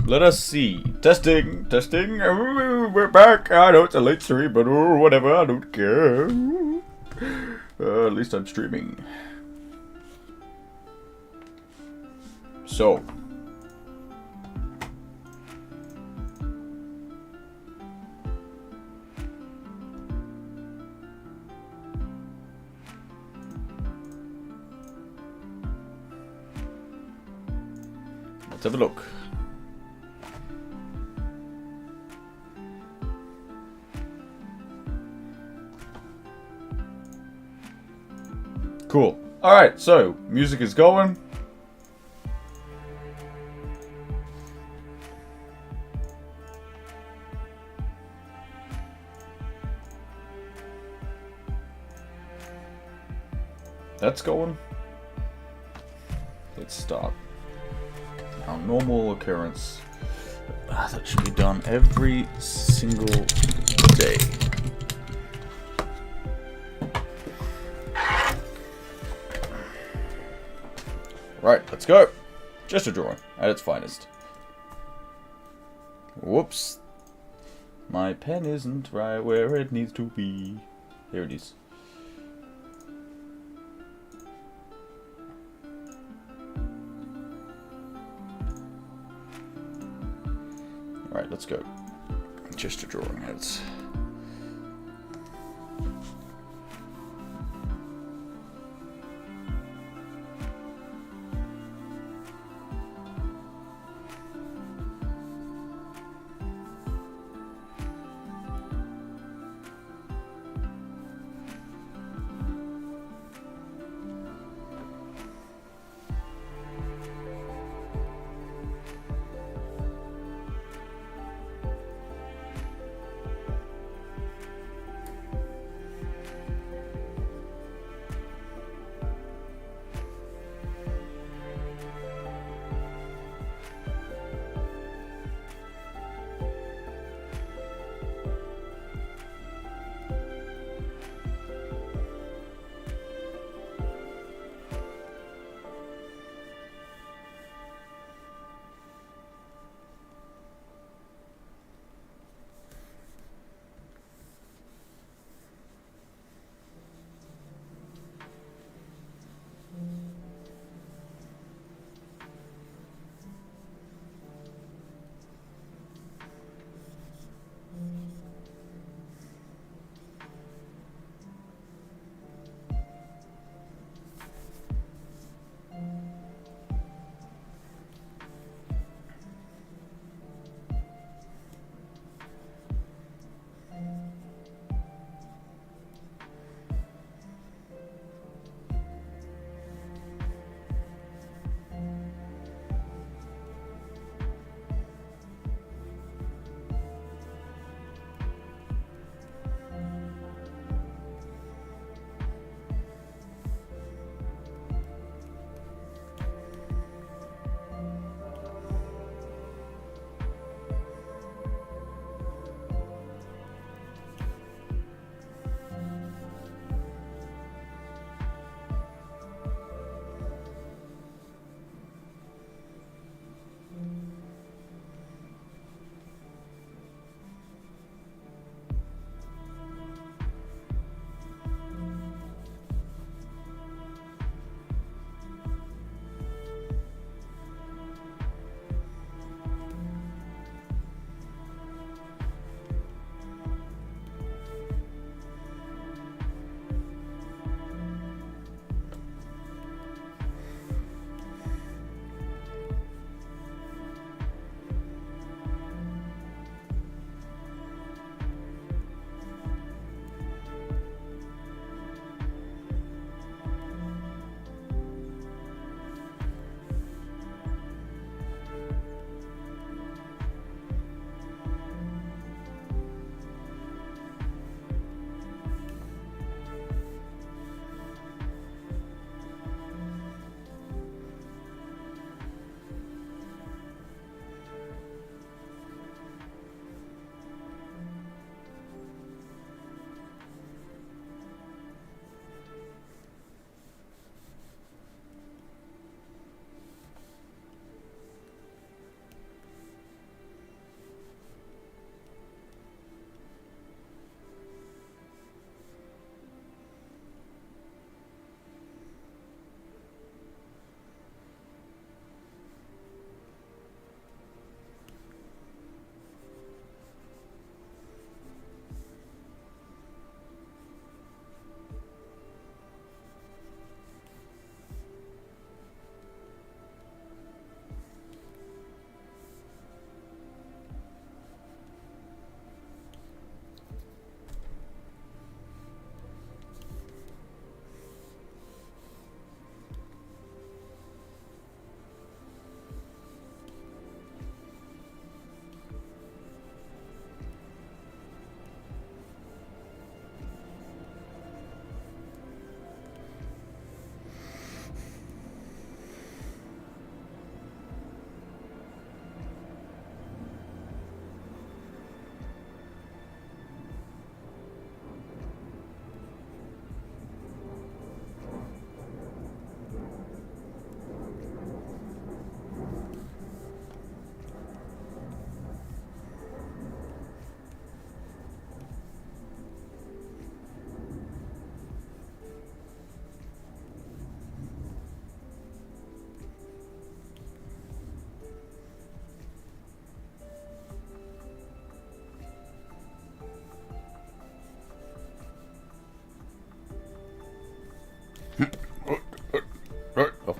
Let us see. Testing, testing. We're back. I know it's a late stream, but whatever. I don't care. At least I'm streaming. So. Let's have a look. Cool. Alright, so, music is going. That's going. Let's start. Our normal occurrence. That should be done every single day. Right, let's go. Just a drawing at its finest. Whoops. My pen isn't right where it needs to be. Here it is. Alright, let's go. Just a drawing at its...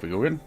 we go in.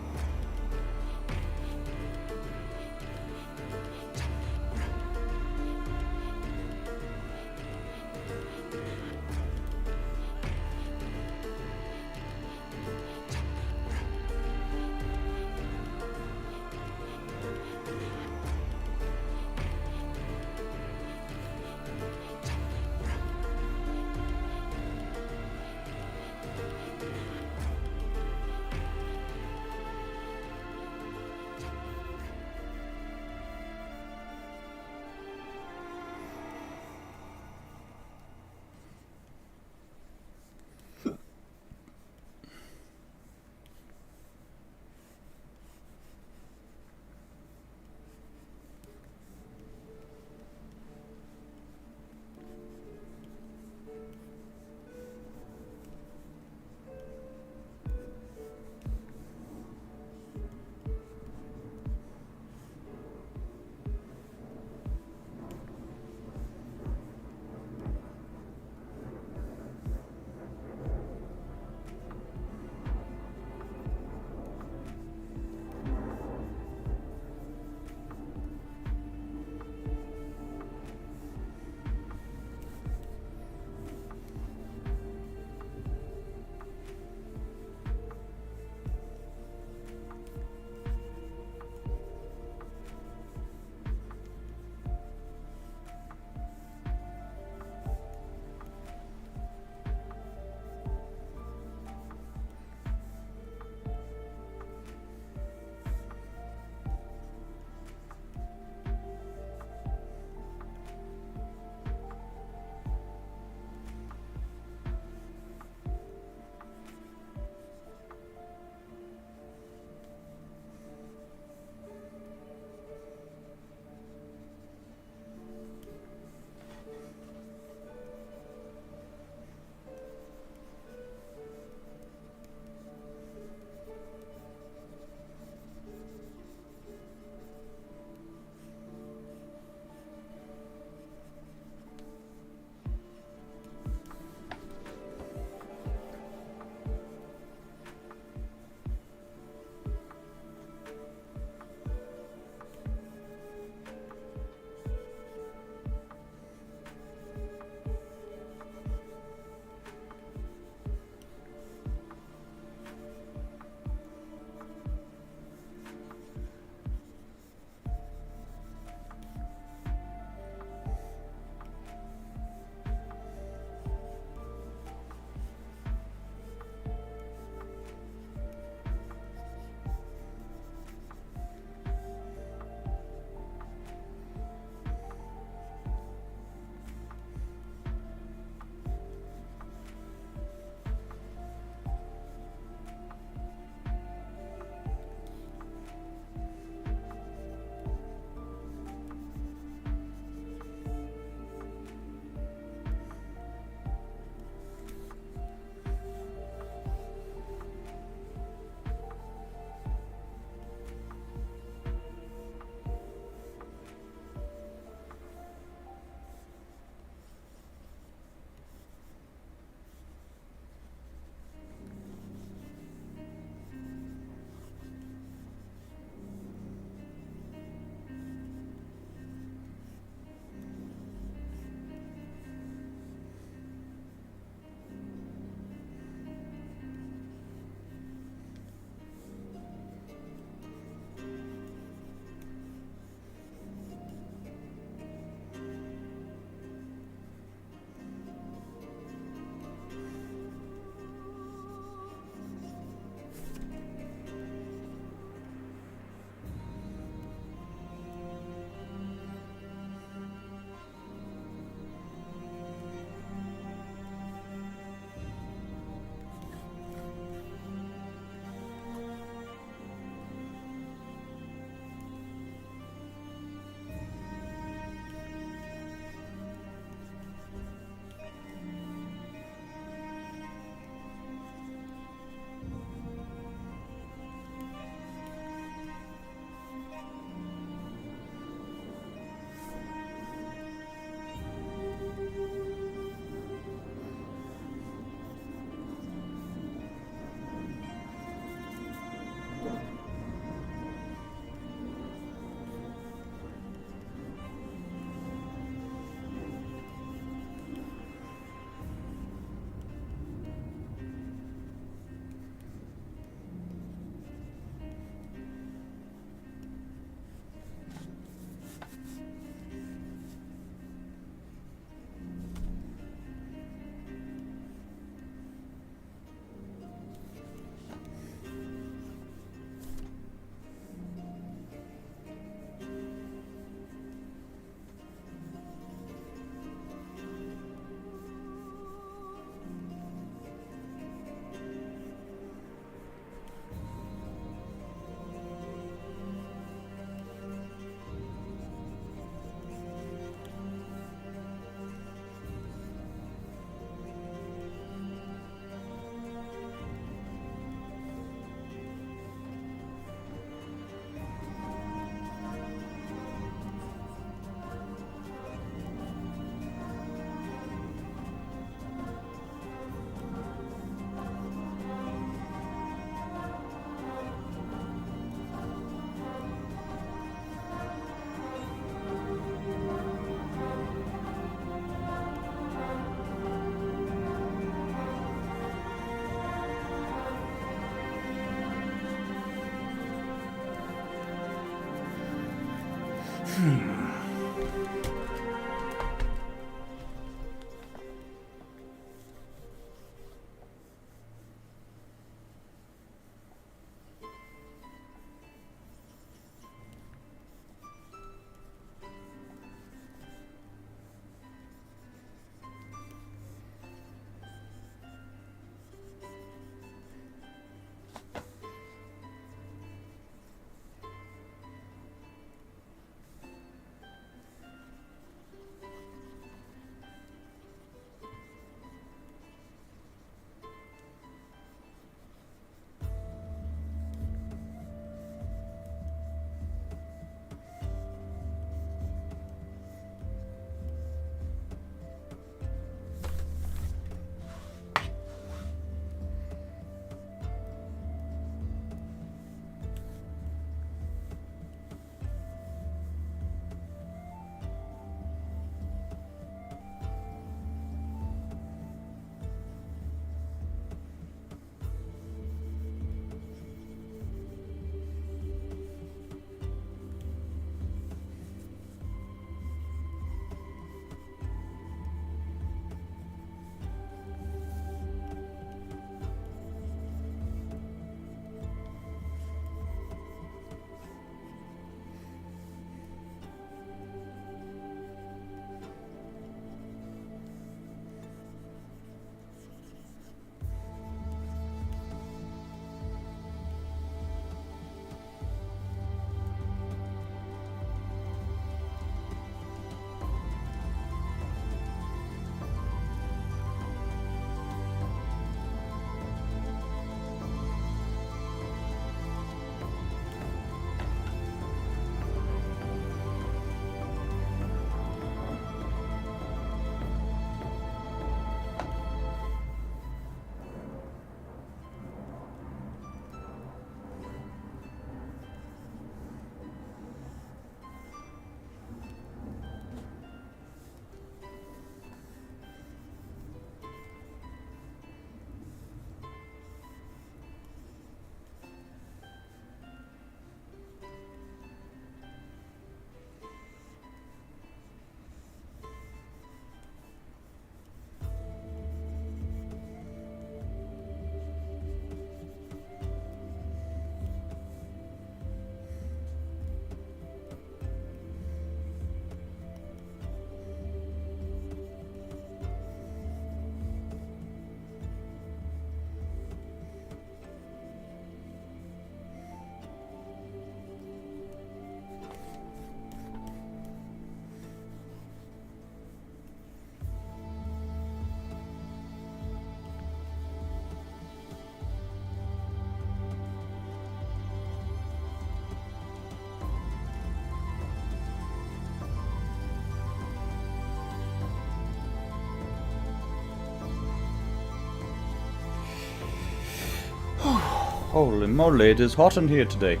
Holy moly, it is hot in here today.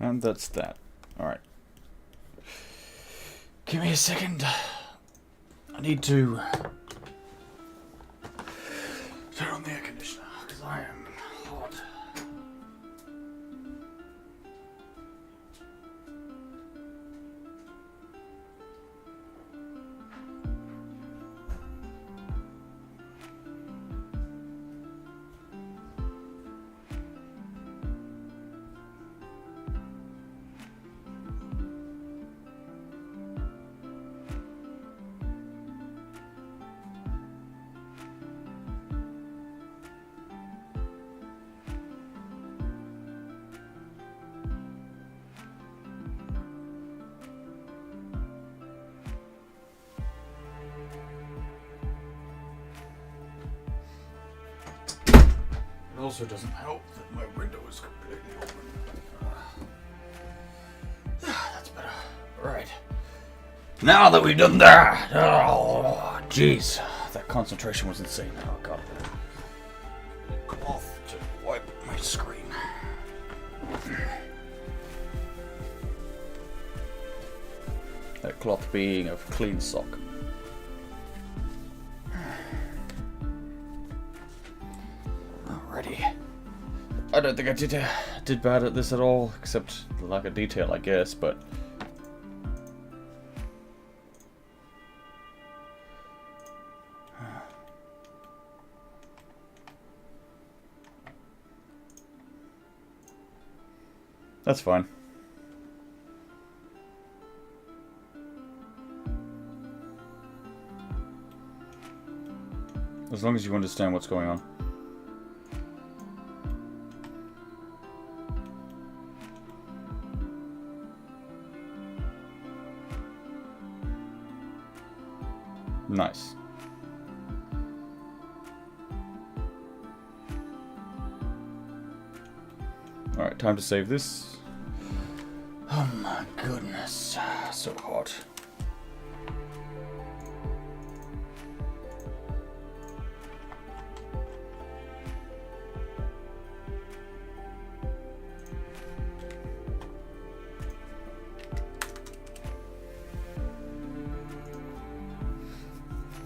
And that's that. Alright. Give me a second. I need to turn on the air conditioner, because I am hot. It also doesn't help that my window is completely open. That's better. Right. Now that we've done that, oh, jeez, that concentration was insane. Oh god. Cloth to wipe my screen. That cloth being a clean sock. Alrighty. I don't think I did bad at this at all, except the lack of detail, I guess, but that's fine. As long as you understand what's going on. Nice. Alright, time to save this. Oh my goodness, so hot.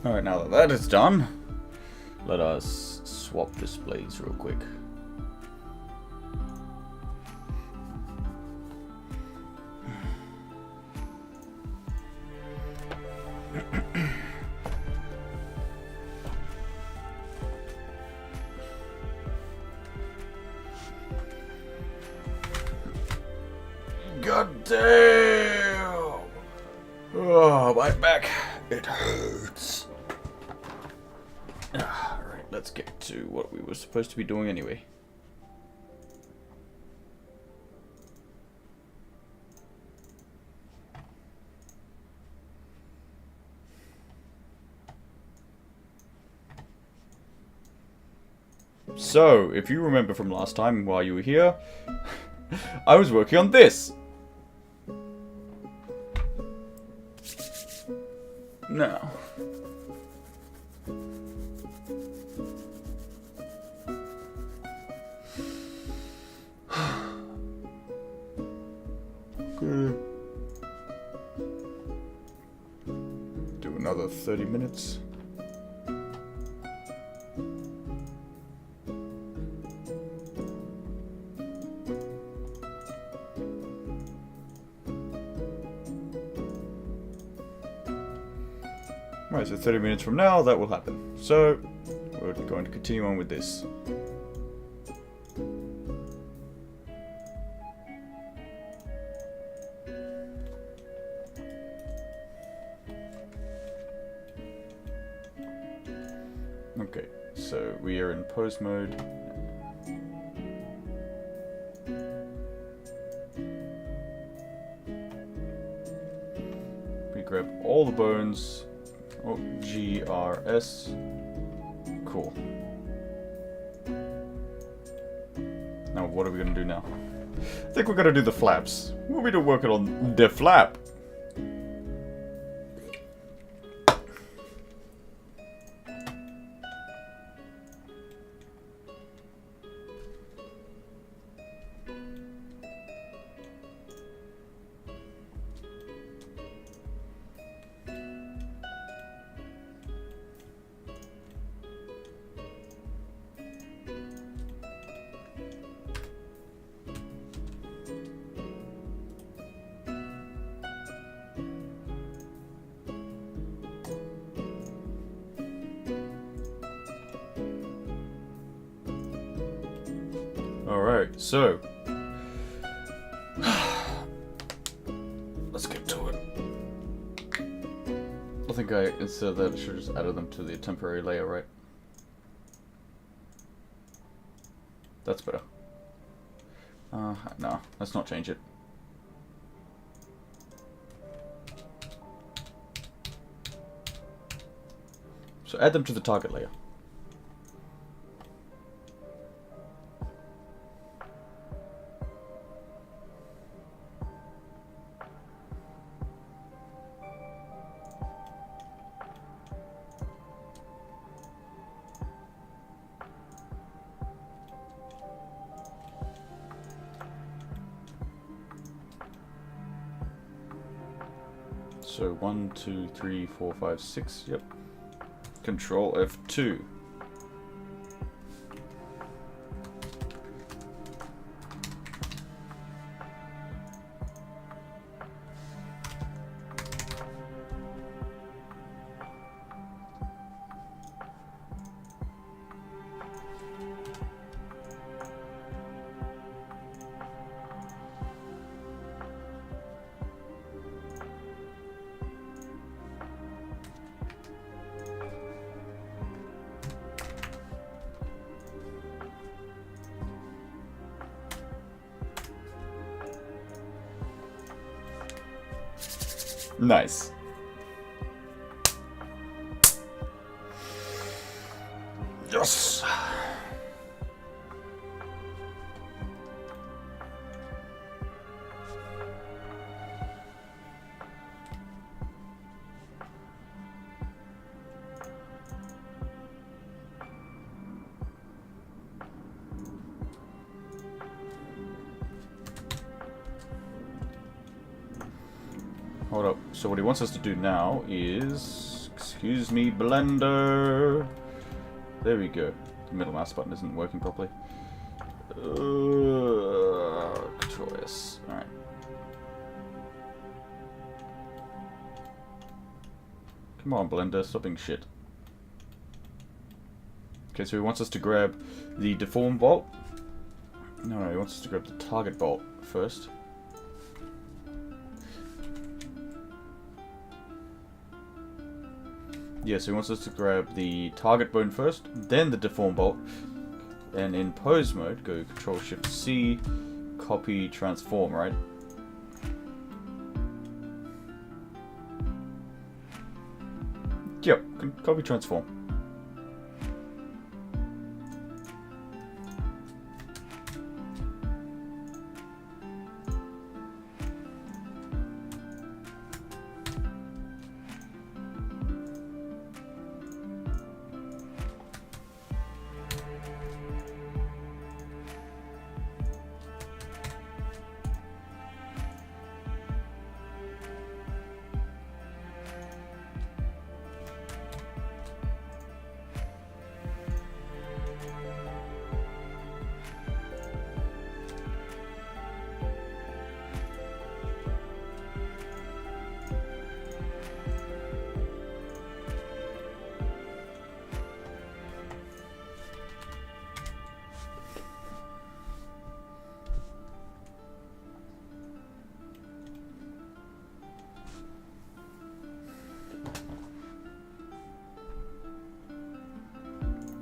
Alright, now that that is done, let us swap displays real quick. God damn! Oh, my back. It hurts. Alright, let's get to what we were supposed to be doing anyway. So, if you remember from last time while you were here, I was working on this. Now, okay. Do another 30 minutes. Right, so 30 minutes from now, that will happen. So, we're going to continue on with this. Okay, so we are in pose mode. We grab all the bones. Oh, GRS. Cool. Now, what are we gonna do now? I think we're gonna do the flaps. We'll be working on the flap. So, let's get to it. I think instead of that, I should have just added them to the temporary layer, right? That's better. No, let's not change it. So add them to the target layer. So 1, 2, 3, 4, 5, 6, yep. Control F2. Nice. Yes. Hold up. So what he wants us to do now is... Excuse me, Blender. There we go. The middle mouse button isn't working properly. Control S. Alright. Come on, Blender. Stop being shit. Okay, so he wants us to grab the deform bolt. No, he wants us to grab the target bolt first. Yeah, so he wants us to grab the target bone first, then the deform bolt, and in pose mode, go Control Shift C, copy, transform, right? Yep, copy, transform.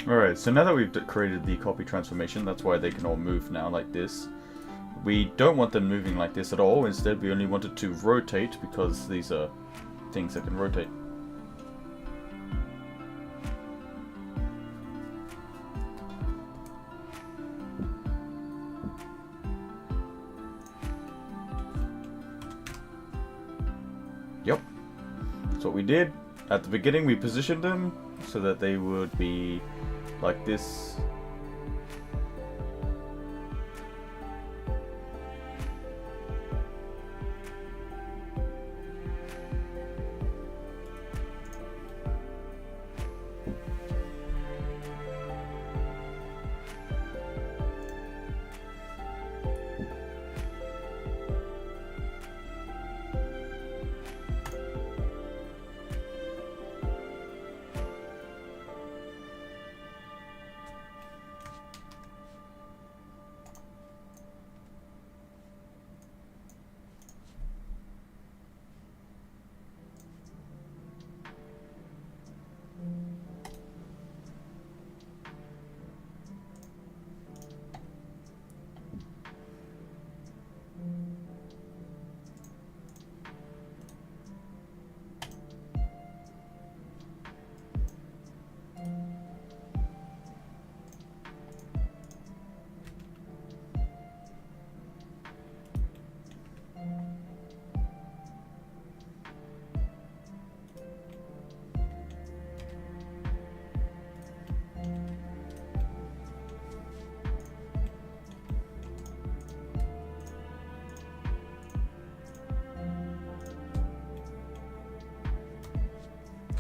Alright, so now that we've created the copy transformation, that's why they can all move now like this. We don't want them moving like this at all. Instead, we only want it to rotate because these are things that can rotate. Yep. That's what we did. At the beginning, we positioned them so that they would be like this.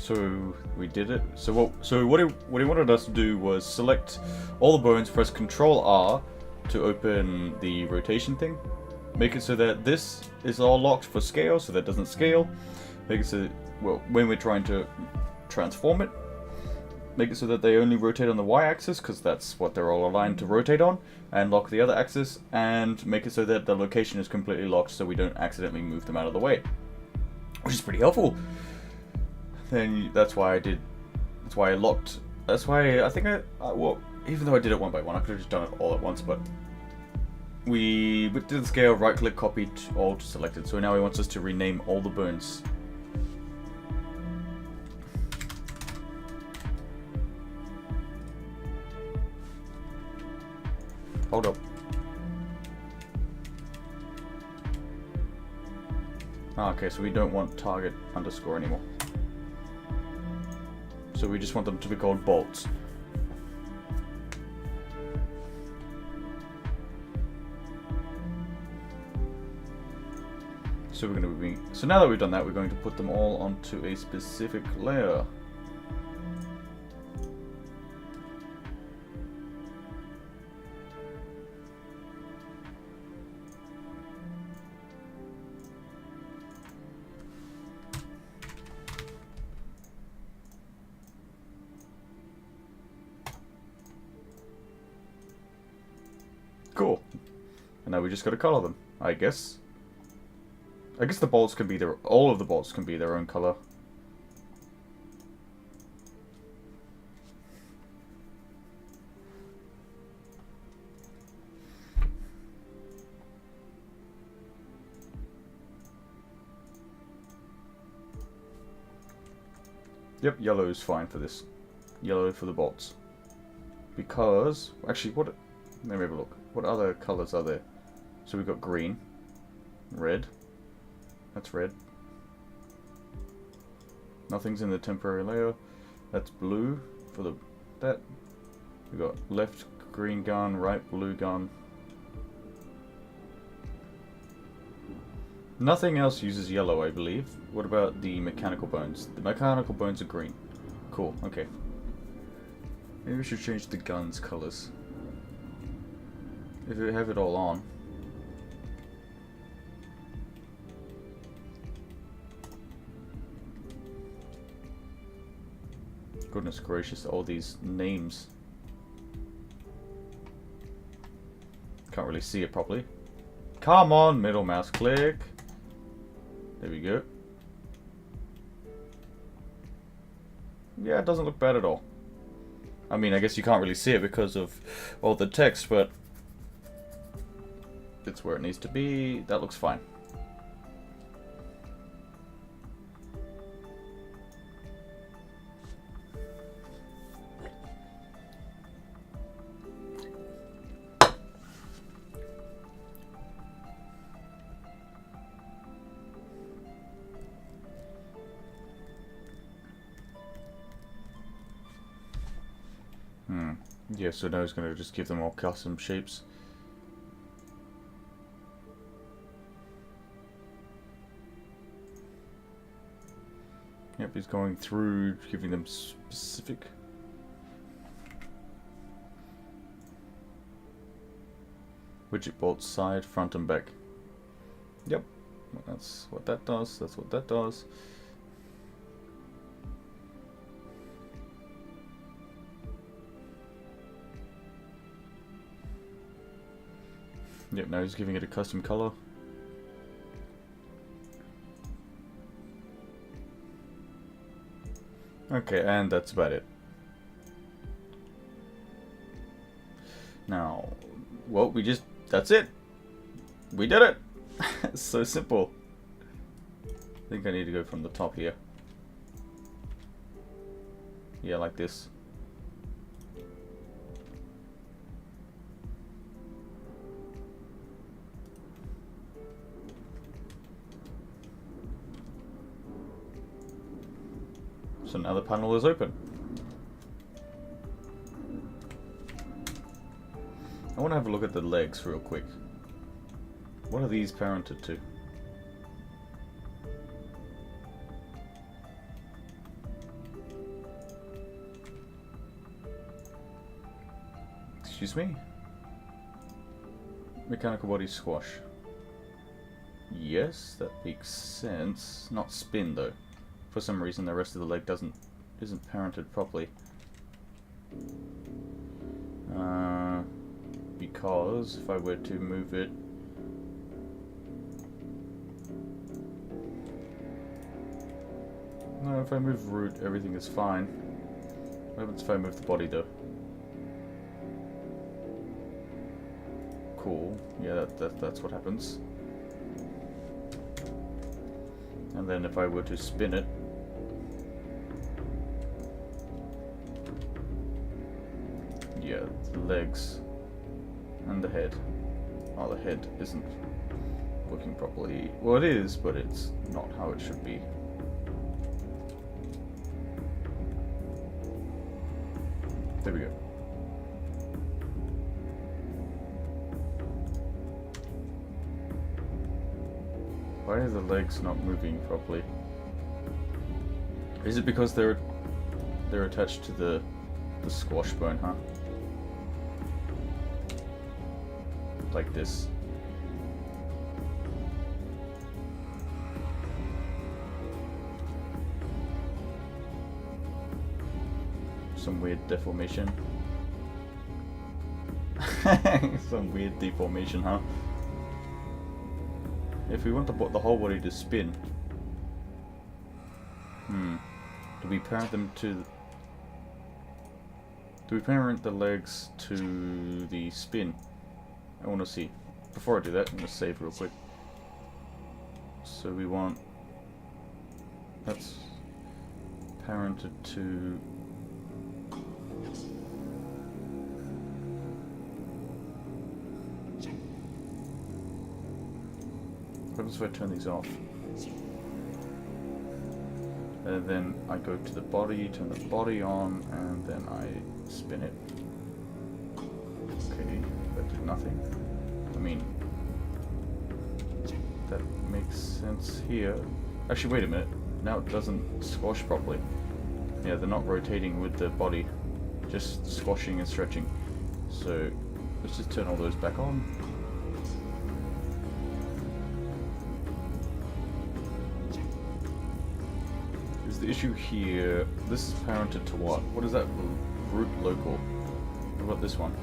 So we did it. So what he wanted us to do was select all the bones, press Control R to open the rotation thing. Make it so that this is all locked for scale, so that it doesn't scale. Make it so, well, when we're trying to transform it, make it so that they only rotate on the y-axis, because that's what they're all aligned to rotate on, and lock the other axis, and make it so that the location is completely locked so we don't accidentally move them out of the way. Which is pretty helpful. Then that's why I locked, that's why I think well, even though I did it one by one, I could have just done it all at once, but we did the scale, right click, copied, all selected, so now he wants us to rename all the bones. Hold up. Okay, so we don't want target underscore anymore. So we just want them to be called bolts. So we're going to be, so now that we've done that, we're going to put them all onto a specific layer. Cool. And now we just got to color them, I guess. I guess the bolts can be their, all of the bolts can be their own color. Yep, yellow is fine for this. Yellow for the bolts. Because, actually, what, let me have a look. What other colors are there? So we've got green, red. That's red. Nothing's in the temporary layer. That's blue for the that. We've got left green gun, right blue gun. Nothing else uses yellow, I believe. What about the mechanical bones? The mechanical bones are green. Cool, okay. Maybe we should change the guns colors. If we have it all on. Goodness gracious, all these names. Can't really see it properly. Come on, middle mouse click. There we go. Yeah, it doesn't look bad at all. I mean, I guess you can't really see it because of all the text, but it's where it needs to be. That looks fine. Yeah, so now he's going to just give them all custom shapes. Yep, he's going through, giving them specific. Widget bolts side, front and back. Yep, that's what that does, that's what that does. Yep, now he's giving it a custom color. Okay, and that's about it. Now, well, that's it. We did it. It's so simple. I think I need to go from the top here. Yeah, like this. So now the panel is open. I want to have a look at the legs real quick. What are these parented to? Excuse me? Mechanical body squash. Yes, that makes sense. Not spin though. For some reason the rest of the leg isn't parented properly. Because if I were to move it, no, if I move root, everything is fine. What happens if I move the body though? Cool. Yeah, that's what happens. And then if I were to spin it, yeah, the legs and the head. Oh, the head isn't working properly. Well, it is, but it's not how it should be. There we go. Why are the legs not moving properly? Is it because they're attached to the squash bone, huh? Like this. Some weird deformation. Some weird deformation, huh? If we want the whole body to spin, do we parent them to? Do we parent the legs to the spin? I want to see. Before I do that, I'm going to save real quick. So we want that's parented to. What happens if I turn these off? And then I go to the body, turn the body on, and then I spin it. Okay, that did nothing. I mean, that makes sense here. Actually, wait a minute. Now it doesn't squash properly. Yeah, they're not rotating with the body, just squashing and stretching. So let's just turn all those back on. The issue here, this is parented to what? What is that? Root local. What about this one?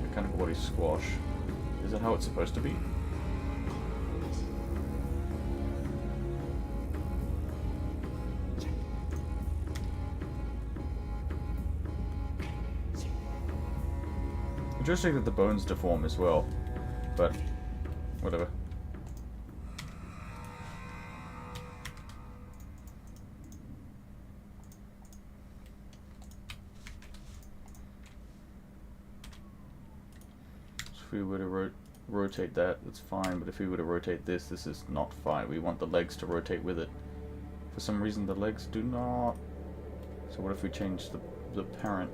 Mechanical body squash. Is that how it's supposed to be? Interesting that the bones deform as well, but whatever. If we were to rotate that, that's fine, but if we were to rotate this, this is not fine. We want the legs to rotate with it. For some reason the legs do not. So what if we change the parent?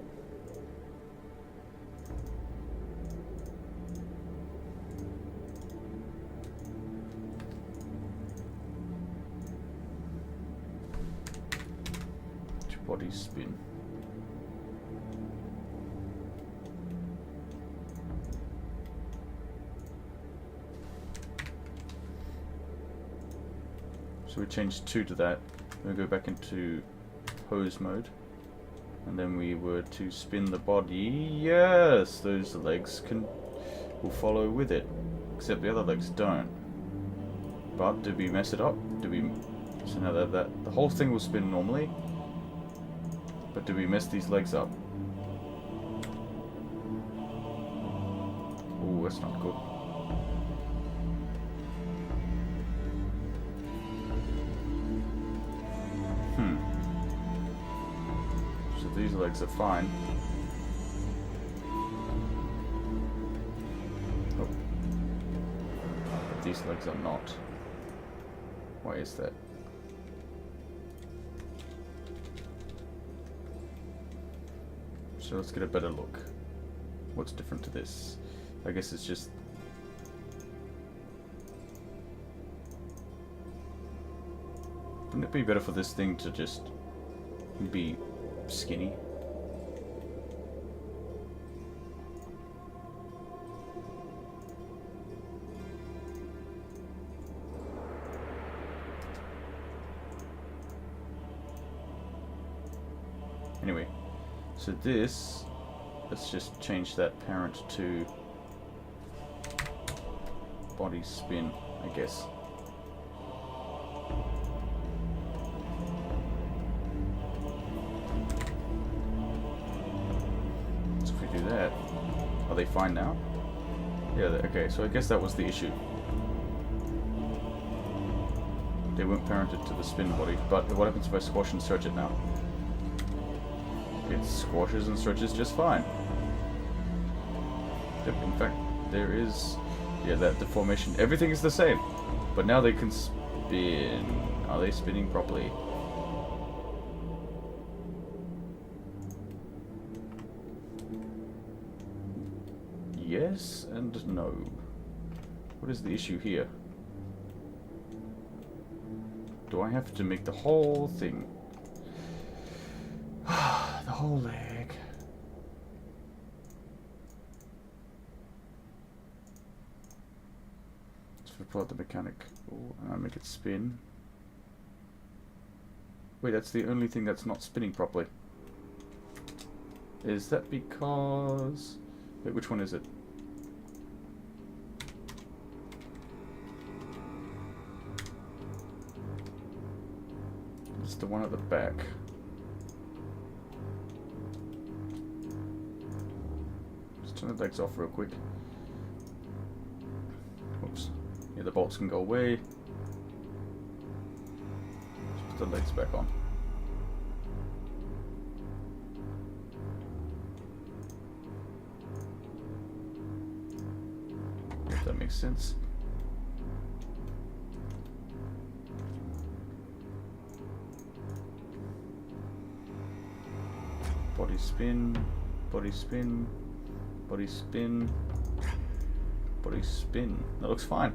Body spin. So we change 2 to that. We go back into pose mode, and then we were to spin the body. Yes, those legs will follow with it, except the other legs don't. But did we mess it up? So now that the whole thing will spin normally, but did we mess these legs up? Oh, that's not good. So these legs are fine. Oh. But these legs are not. Why is that? So let's get a better look. What's different to this? I guess it's just... Wouldn't it be better for this thing to just be skinny? Anyway, so this, let's just change that parent to body spin, I guess. So if we do that, are they fine now? Yeah, okay, so I guess that was the issue. They weren't parented to the spin body, but what happens if I squash and stretch it now? It squashes and stretches just fine. Yep, in fact, there is, yeah, that deformation. Everything is the same, but now they can spin. Are they spinning properly? Yes and no. What is the issue here? Do I have to make the whole thing? The whole leg. So we pull out the mechanic. Oh, and I make it spin. Wait, that's the only thing that's not spinning properly. Is that because... Wait, which one is it? It's the one at the back. Just turn the legs off real quick. Oops. Yeah, the bolts can go away. Just put the legs back on. If that makes sense. Body spin, body spin, body spin, body spin. That looks fine.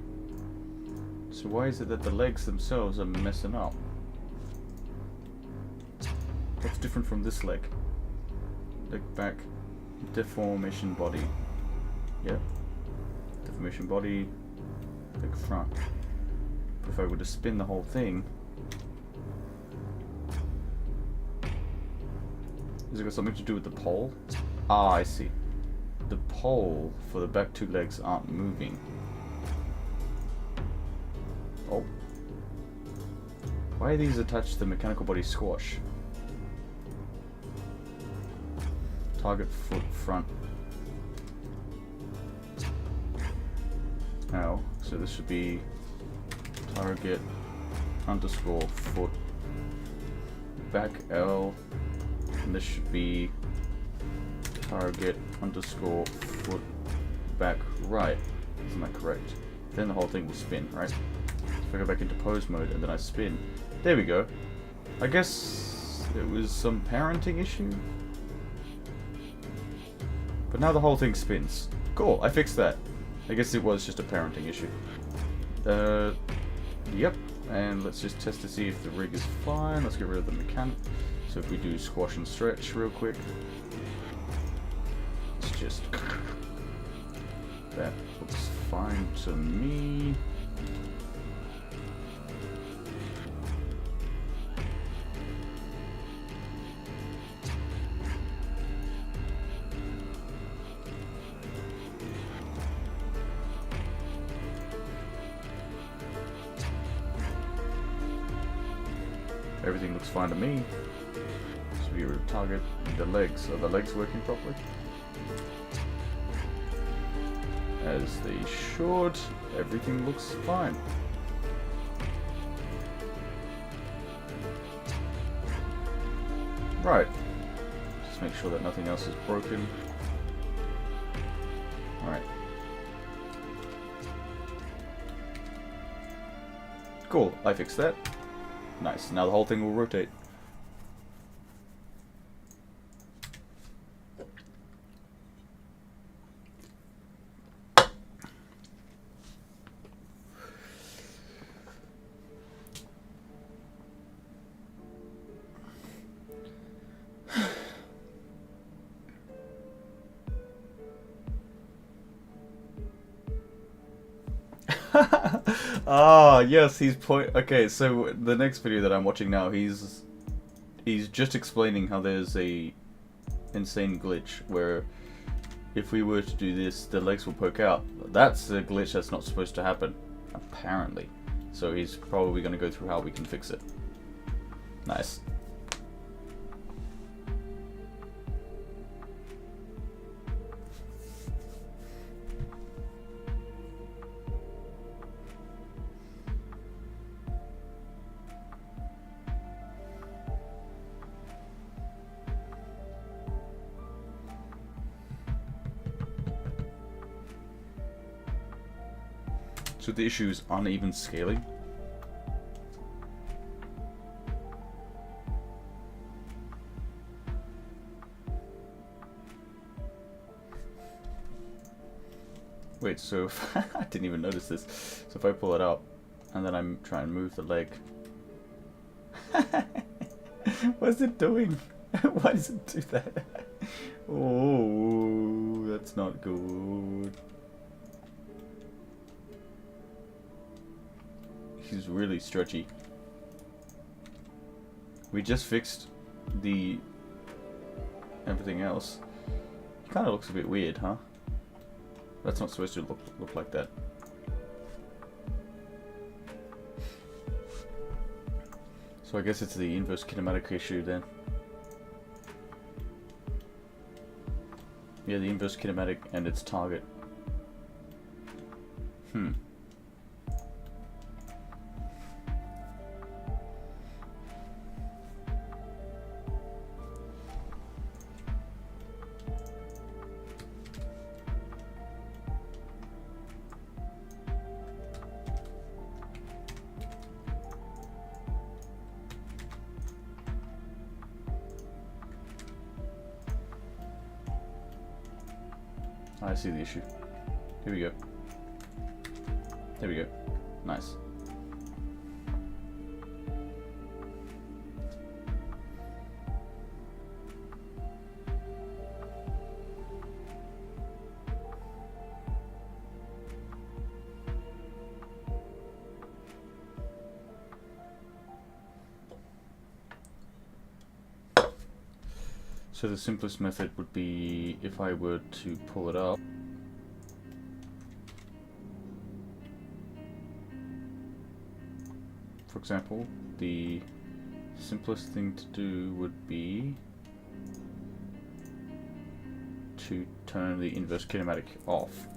So why is it that the legs themselves are messing up? What's different from this leg? Leg back, deformation body. Yep. Deformation body, leg front. But if I were to spin the whole thing, has it got something to do with the pole? Ah, I see. The pole for the back two legs aren't moving. Oh. Why are these attached to the mechanical body squash? Target foot front. Now, so this should be target underscore foot back L. And this should be target underscore foot back right. Isn't that correct? Then the whole thing will spin, right? So if I go back into pose mode and then I spin. There we go. I guess it was some parenting issue. But now the whole thing spins. Cool, I fixed that. I guess it was just a parenting issue. Yep. And let's just test to see if the rig is fine. Let's get rid of the mechanic. So if we do squash and stretch real quick, it's just, that looks fine to me. Everything looks fine to me. So we would target the legs. Are the legs working properly? As they should. Everything looks fine. Right. Just make sure that nothing else is broken. Alright. Cool, I fixed that. Nice, now the whole thing will rotate. Ah, yes, he's okay, so the next video that I'm watching now, he's he's just explaining how there's a insane glitch where if we were to do this, the legs will poke out. That's a glitch that's not supposed to happen, apparently. So he's probably going to go through how we can fix it. Nice. So the issue is uneven scaling. Wait, so if I didn't even notice this. So if I pull it up and then I'm trying to move the leg. What's it doing? Why does it do that? Oh, that's not good. He's really stretchy. We just fixed the everything else. He kind of looks a bit weird, huh? That's not supposed to look like that. So I guess it's the inverse kinematic issue then. Yeah, the inverse kinematic and its target. I see the issue. Here we go. There we go. Nice. So the simplest method would be if I were to pull it up. For example, the simplest thing to do would be to turn the inverse kinematic off.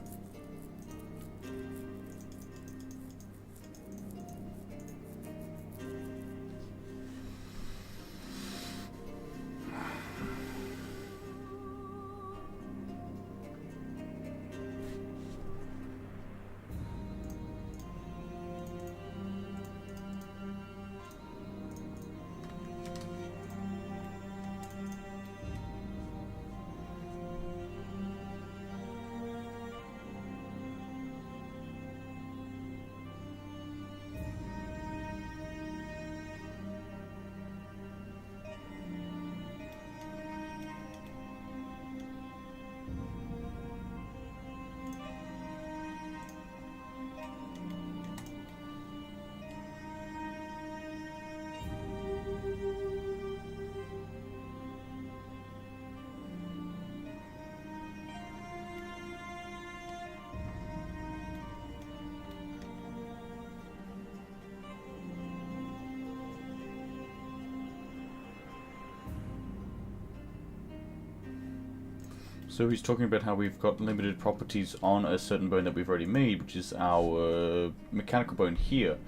So he's talking about how we've got limited properties on a certain bone that we've already made, which is our mechanical bone here,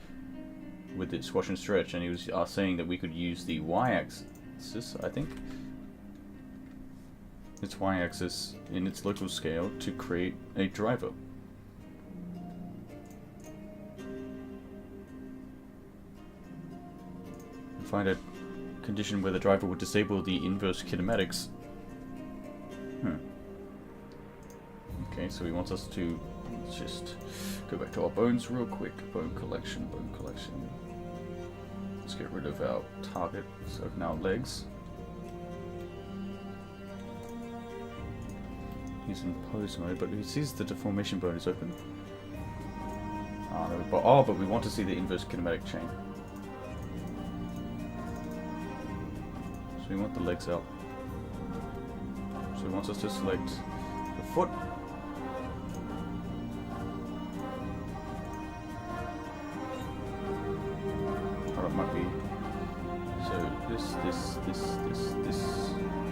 with its squash and stretch, and he was saying that we could use the y-axis, I think, its y-axis in its local scale to create a driver. And find a condition where the driver would disable the inverse kinematics. Okay, so he wants us to, let's just go back to our bones real quick. Bone collection, bone collection. Let's get rid of our target, so now legs. He's in pose mode, but he sees the deformation bone is open. But we want to see the inverse kinematic chain. we want the legs out. So he wants us to select the foot. Or it might be. So this.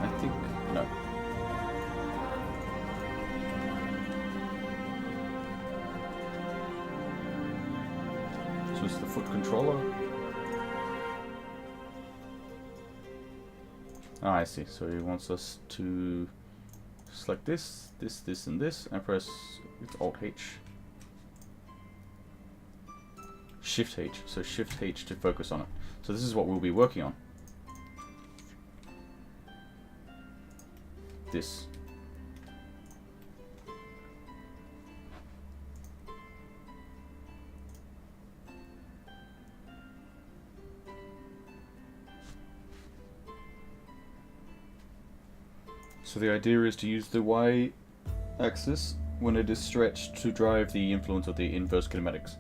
I think no. So it's the foot controller. Ah, I see. So he wants us to select this, and this, and press Alt H. Shift H. So Shift H to focus on it. So this is what we'll be working on. This. So the idea is to use the Y axis when it is stretched to drive the influence of the inverse kinematics.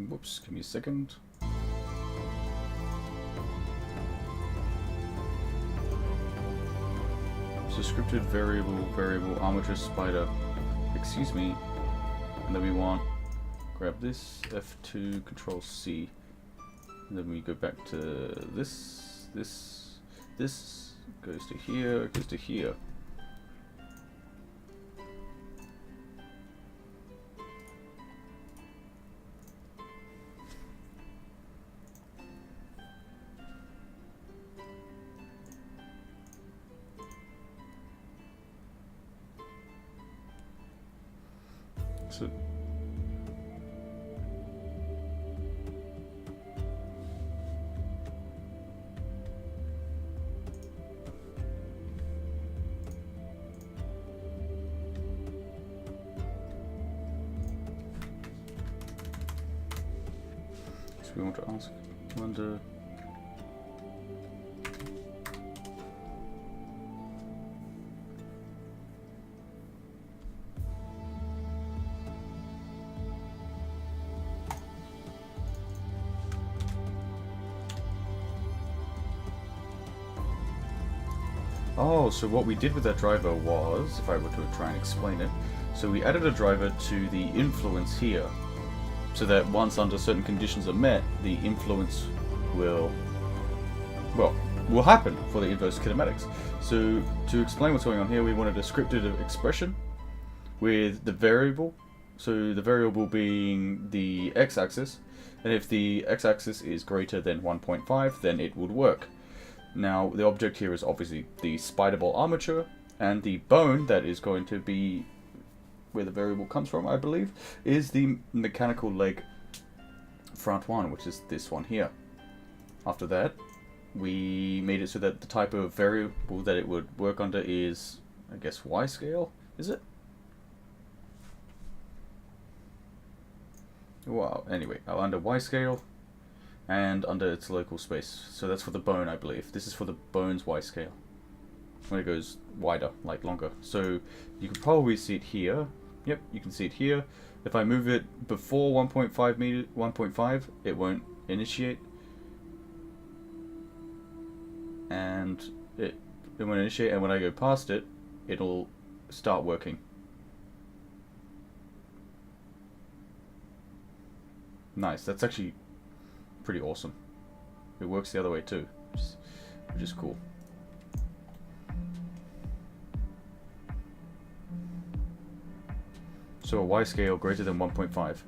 Whoops, give me a second. So scripted variable armature spider. Excuse me. And then we want grab this F2 Control C. And then we go back to this goes to here, goes to here. So we want to ask, wonder. Oh, so what we did with that driver was, if I were to try and explain it, so we added a driver to the influence here, so that once under certain conditions are met, the influence will happen for the inverse kinematics. So to explain what's going on here, we wanted a scripted expression with the variable, so the variable being the x-axis, and if the x-axis is greater than 1.5, then it would work. Now, the object here is obviously the spider ball armature, and the bone that is going to be where the variable comes from, I believe, is the mechanical leg front one, which is this one here. After that, we made it so that the type of variable that it would work under is, I guess, Y scale, is it? Wow, anyway, under Y scale, and under its local space. So that's for the bone, I believe. This is for the bone's Y scale, when it goes wider, like longer. So you can probably see it here. Yep, you can see it here. If I move it before 1.5, it won't initiate. And it won't initiate, and when I go past it, it'll start working. Nice, that's actually pretty awesome. It works the other way too, which is cool. So a Y scale greater than 1.5.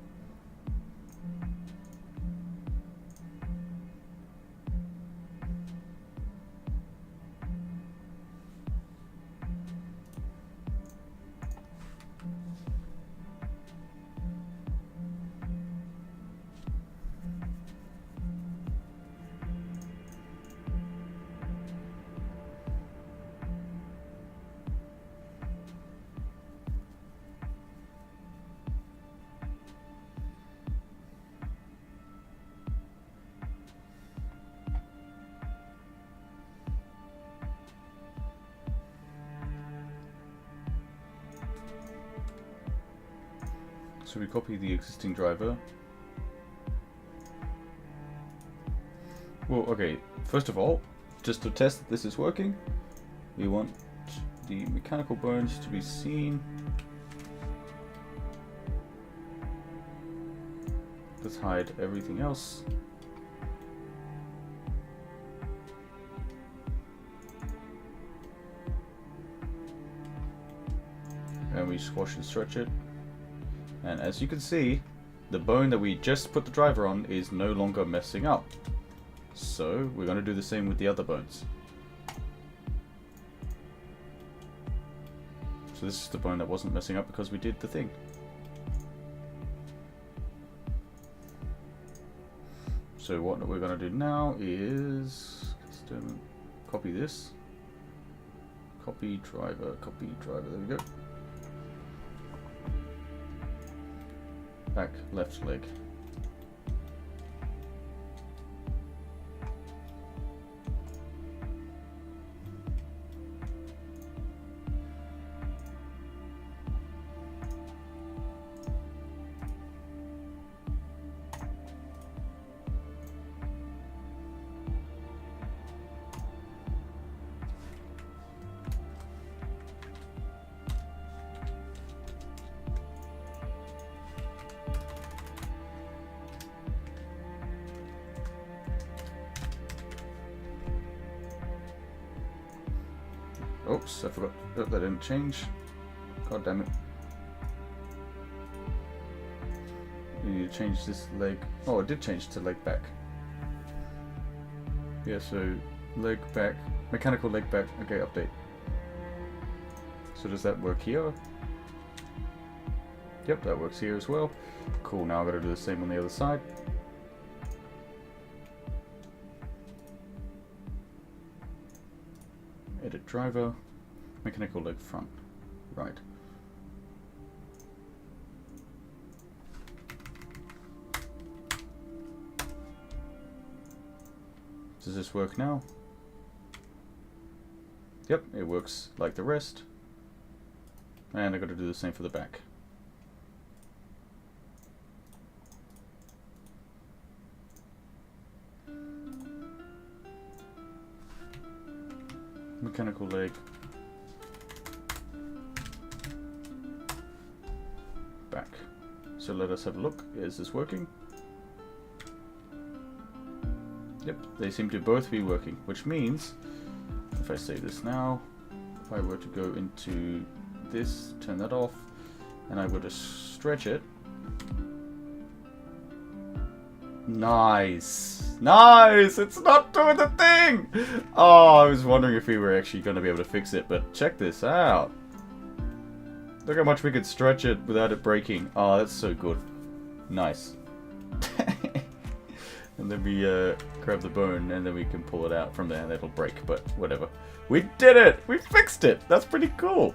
So we copy the existing driver. Well, okay, first of all, just to test that this is working, we want the mechanical bones to be seen. Let's hide everything else. And we squash and stretch it. And as you can see, the bone that we just put the driver on is no longer messing up. So we're going to do the same with the other bones. So this is the bone that wasn't messing up because we did the thing. So what we're going to do now is custom copy this. Copy driver, there we go. Back left leg. Oops, I forgot. Oh, that didn't change. God damn it. You need to change this leg. Oh, it did change to leg back. Yeah, so leg back. Mechanical leg back. Okay, update. So does that work here? Yep, that works here as well. Cool, now I've got to do the same on the other side. Edit driver, mechanical leg front, right. Does this work now? Yep, it works like the rest. And I've got to do the same for the back. Mechanical leg. Back. So let us have a look. Is this working? Yep, they seem to both be working, which means if I save this now, if I were to go into this, turn that off, and I were to stretch it. Nice! Nice! It's not doing the thing! Oh, I was wondering if we were actually going to be able to fix it, but check this out. Look how much we could stretch it without it breaking. Oh, that's so good. Nice. And then we grab the bone and then we can pull it out from there and it'll break, but whatever. We did it! We fixed it! That's pretty cool!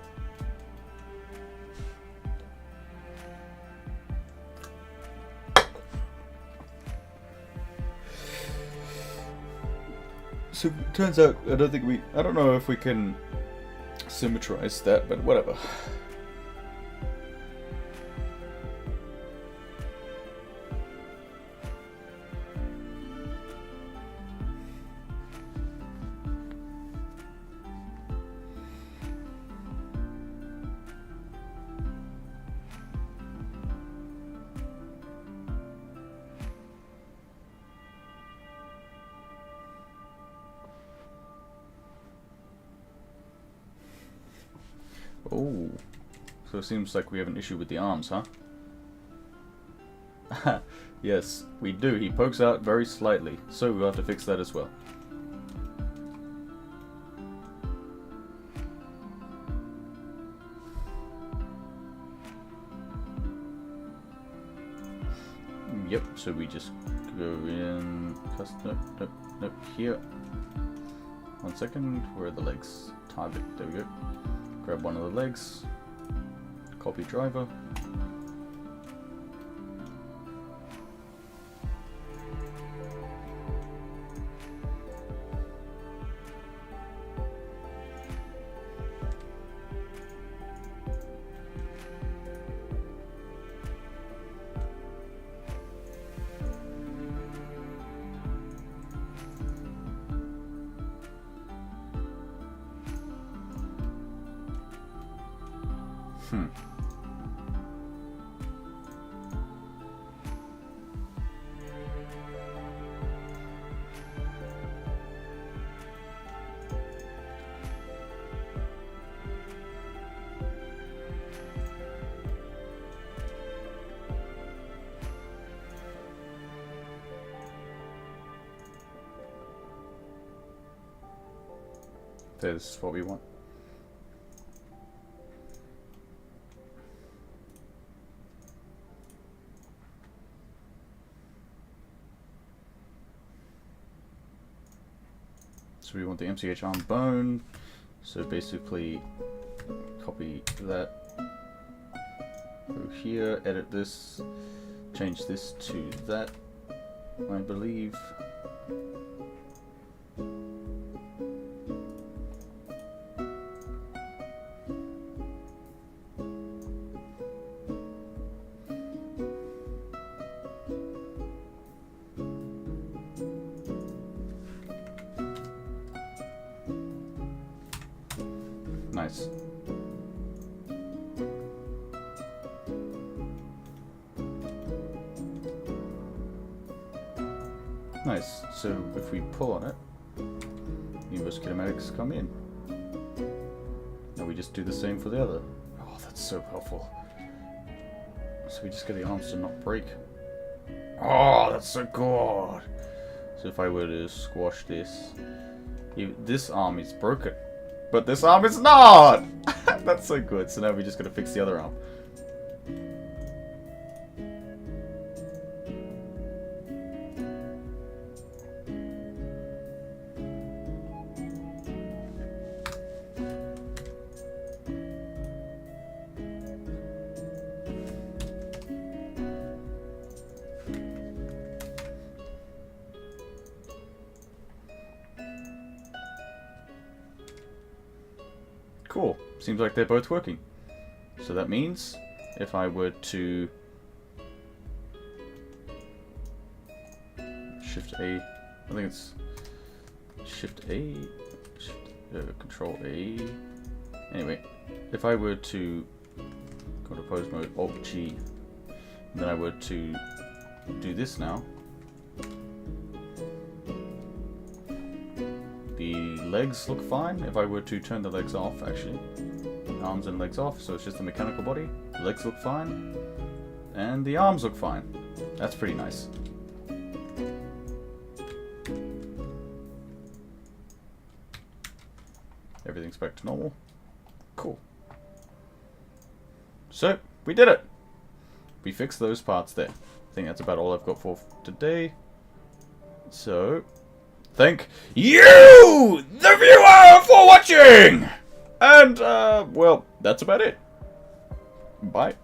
So it turns out, I don't know if we can symmetrize that, but whatever. So it seems like we have an issue with the arms, huh? Yes, we do. He pokes out very slightly, so we'll have to fix that as well. Yep, so we just go in, nope, here. 1 second, where are the legs? Target, there we go. Grab one of the legs, copy driver. This is what we want. So we want the MCH arm bone. So basically, copy that. Go here, edit this, change this to that, I believe. Nice. Nice. So if we pull on it, universe kinematics come in. Now we just do the same for the other. Oh, that's so helpful. So we just get the arms to not break. Oh, that's so good. So if I were to squash this, this arm is broken. But this arm is not! That's so good. So now we just gotta fix the other arm. Cool. Seems like they're both working. So that means if I were to Shift A, I think it's Shift A, Control A. Anyway, if I were to go to pose mode, Alt G, and then I were to do this now, the legs look fine. If I were to turn the legs off, actually, arms and legs off, so it's just the mechanical body. The legs look fine, and the arms look fine. That's pretty nice. Everything's back to normal. Cool. So, we did it! We fixed those parts there. I think that's about all I've got for today. So, thank you, the viewer, for watching! And, well, that's about it. Bye.